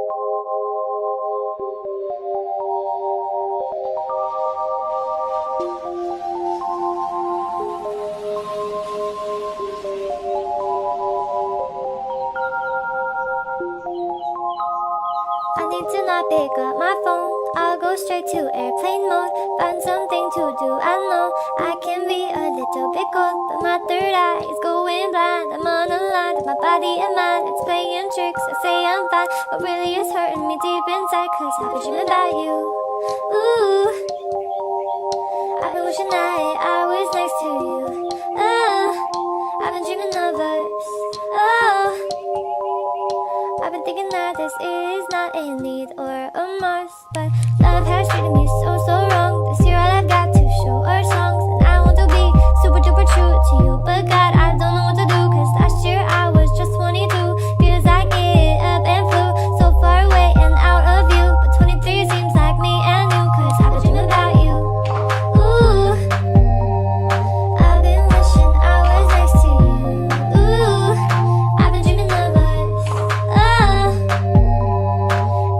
I need to not pick up my phone. I'll go straight to airplane mode. Find something to do. I know I can be a little bit cold, but my third eye is going blind. I'm on a line with my body and mind. It's playing tricks. I say I'm fine, but really it's hurting me deep inside. Cause I've been dreaming about you. Ooh, I've been wishing I was next to you. Oh, I've been dreaming of us. Oh, I've been thinking that this is not a need or a must, but love has treated me so wrong. This year all I've got to show are songs, and I want to be super duper true to you, but God, I don't know what to do. Cause last year I was just 22. Feels like it up and flew so far away and out of view, but 23 seems like me and you. Cause I've been dreaming about you. Ooh, I've been wishing I was next to you. Ooh, I've been dreaming of us. Oh,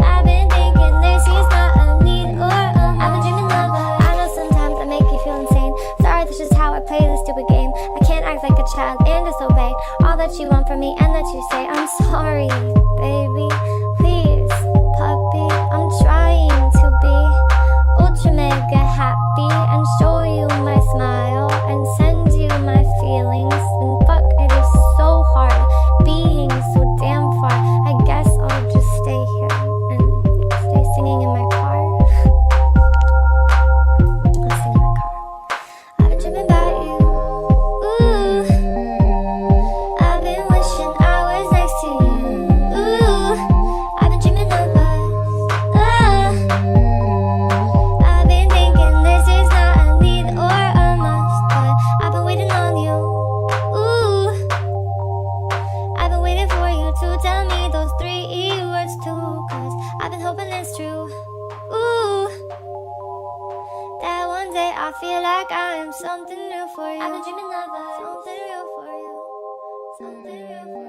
I've been thinking this is not a need or I've been dreaming of us. I know sometimes I make you feel insane. Sorry, that's just how I play this stupid game. I can't act like a child and disobey all that you want from me and that you say. I'm sorry, baby. Please, puppy. I'm trying to be ultra mega happy and show you my smile and send you my feelings. And fuck, it is so hard being so damn far. I guess I'll just stay here and stay singing in my car. I'll sing in my car. I've been dreaming about you. Ooh, I've been wishing I was next to you. Ooh, I've been dreaming of us. Oh, I've been thinking this is not a need or a must, but I've been waiting on you. Ooh, I've been waiting for you to tell me those 3 words too. Cause I've been hoping it's true. Ooh, that one day I feel like I am something real for you. I've been dreaming of us. Something real for you. Something real for you.